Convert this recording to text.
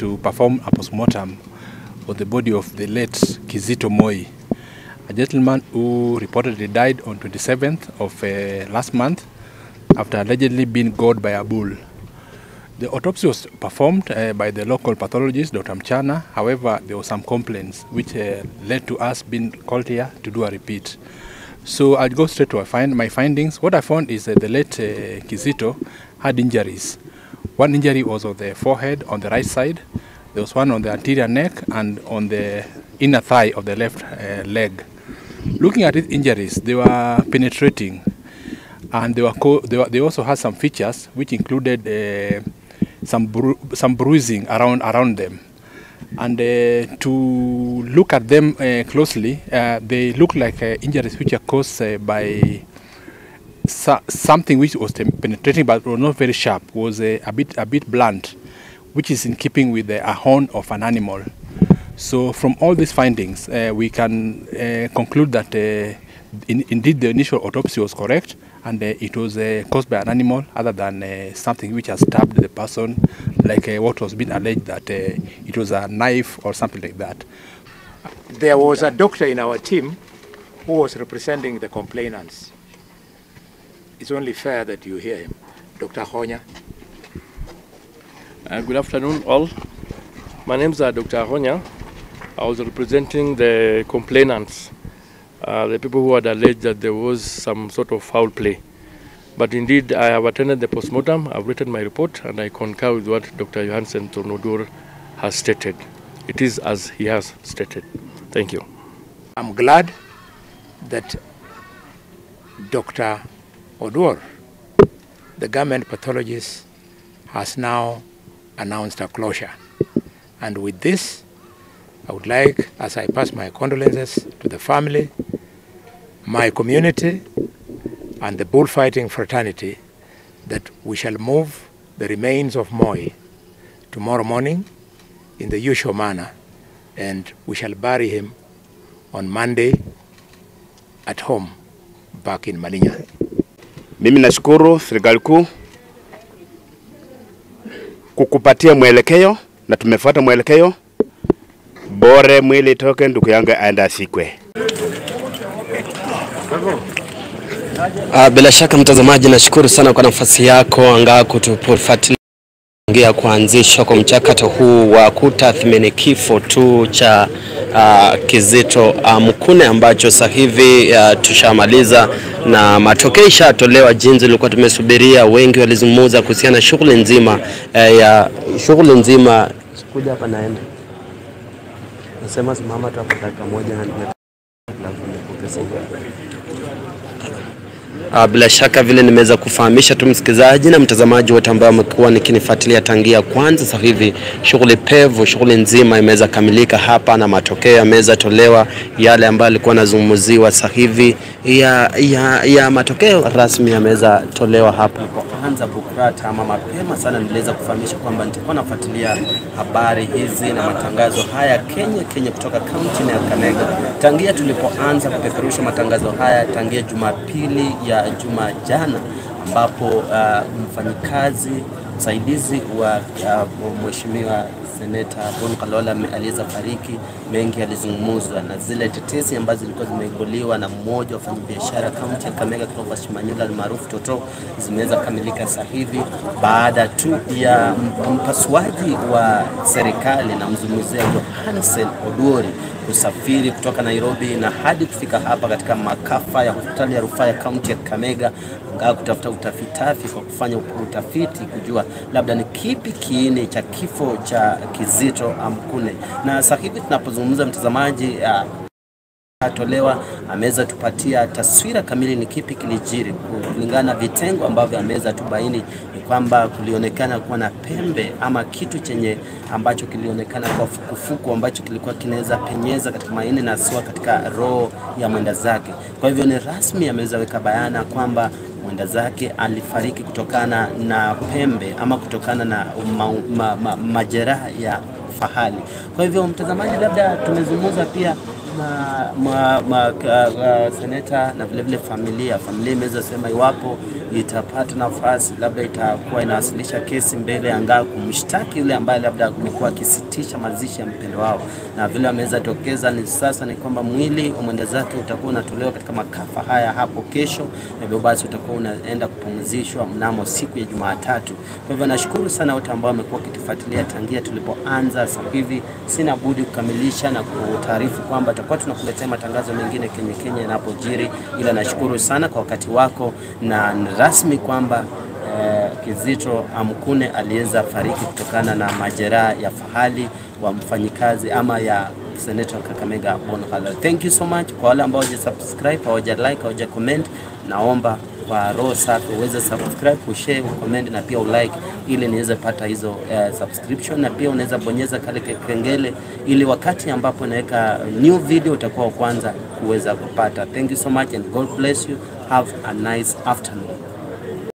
to perform a postmortem on the body of the late Kizito Moi, a gentleman who reportedly died on 27th of last month after allegedly being gored by a bull. The autopsy was performed by the local pathologist, Dr. Mchana. However, there were some complaints which led to us being called here to do a repeat. So I'll go straight to my findings. What I found is that the late Kizito had injuries. One injury was on the forehead on the right side. There was one on the anterior neck and on the inner thigh of the left leg. Looking at his injuries, they were penetrating, and they also had some features which included some bruising around them. And to look at them closely, they look like injuries which are caused by something which was penetrating but was not very sharp, was a bit blunt, which is in keeping with a horn of an animal. So from all these findings, we can conclude that indeed the initial autopsy was correct, and it was caused by an animal other than something which has stabbed the person, like what was being alleged that it was a knife or something like that. There was a doctor in our team who was representing the complainants. It's only fair that you hear him. Dr. Honya. Good afternoon all. My name is Dr. Honya. I was representing the complainants, the people who had alleged that there was some sort of foul play. But indeed, I have attended the postmortem, I've written my report, and I concur with what Dr. Bull-Johansen from Oduor has stated. It is as he has stated. Thank you. I'm glad that Dr. Oduor, the government pathologist, has now announced a closure. And with this, I would like, as I pass my condolences to the family, my community, and the bullfighting fraternity, that we shall move the remains of Moi tomorrow morning in the usual manner, and we shall bury him on Monday at home back in Malinya. Mimi nashukuru serikali kuu kukupatia mwelekeo, na tumefuata mwelekeo. Bore mwili toke ndugu yangu aenda asikwe. Bila shaka mtazamaji, nashukuru sana kwa nafasi yako anga kutufuatilia kuanzisha kwa mchakato huu wa kutathmini kifo tu cha Kizito Mkune, ambacho sasa hivi tushamaliza na matokeo yashatolewa jinsi ilikuwa tumesubiria. Wengi walizungumza kuhusiana na shughuli nzima kuja hapa naenda. Nasema simama tu hapo dakika moja na bila shaka vile nimeweza kufahamisha tu msikilizaji na mtazamaji wote ambao wamekuwa nikinifuatilia tangia kwanza, sasa hivi shughuli nzima imeweza kamilika hapa na matokeo yameweza tolewa, yale ambayo alikuwa nazungumziwa sasa hivi ya matokeo rasmi yameweza tolewa hapa. Kwanza bukrata ama mapema sana niliweza kufahamisha kwamba nitakuwa nafuatilia habari hizi na matangazo haya Kenya kutoka kaunti ya Kakamega. Tangia tulipoanza kupeperusha matangazo haya tangia Jumapili ya juma jana, ambapo mfanyikazi msaidizi wa mheshimiwa Seneta Khalwales aliweza fariki, mengi alizungumzwa na zile tetesi ambazo zilikuwa zimeibuliwa na mmoja wa wafanyabiashara kaunti ya Kakamega kutoka Shimanyula maarufu Toto zimeweza kamilika sasa hivi baada tu ya mpasuaji wa serikali na mzungumzia Bull-Johansen Oduor kusafiri kutoka Nairobi na hadi kufika hapa katika makafa ya hospitali ya rufaa ya kaunti ya Kakamega kutafuta utafiti kwa kufanya utafiti kujua labda ni kipi kiini cha kifo cha Kizito Mkune. Na sasa hivi tunapozungumza mtazamaji, tolewa ameweza tupatia taswira kamili ni kipi kilijiri kulingana na vitengo ambavyo ameweza tubaini. Ni kwamba kulionekana kuwa na pembe ama kitu chenye ambacho kilionekana kwa fukufuku ambacho kilikuwa kinaweza penyeza katika maini na sio katika roho ya mwenda zake. Kwa hivyo ni rasmi ameweza weka bayana kwamba mwenda zake alifariki kutokana na pembe ama kutokana na majeraha ya fahali. Kwa hivyo mtazamaji, labda tumezungumza pia seneta na vile familia imeweza sema iwapo itapata nafasi labda itakuwa inawasilisha kesi mbele angaa kumshtaki yule ambaye labda amekuwa akisitisha mazishi ya mpendo wao, na vile ameweza tokeza ni sasa ni kwamba mwili wa mwenda zake utakuwa unatolewa katika makafa haya hapo kesho, na hivyo basi utakuwa unaenda kupumzishwa mnamo siku ya Jumatatu. Kwa hivyo nashukuru sana wote ambao wamekuwa wakitufuatilia tangia tulipoanza. Sasa hivi sina budi kukamilisha na kutaarifu kwamba tutakuwa tunakuletea matangazo mengine Kenya yanapojiri, ila nashukuru sana kwa wakati wako, na rasmi kwamba Kizito Amkune aliweza fariki kutokana na majeraha ya fahali wa mfanyikazi ama ya Senator Kakamega Bull-Johansen. Thank you so much kwa wale ambao hawajasubscribe, hawajalike, hawajacomment. Naomba kwa roho safi uweze subscribe, ushare, ucomment na pia ulike ili niweze pata hizo subscription, na pia unaweza bonyeza kale kengele ili wakati ambapo naweka new video utakuwa kwanza kuweza kupata. Thank you so much and God bless you. Have a nice afternoon.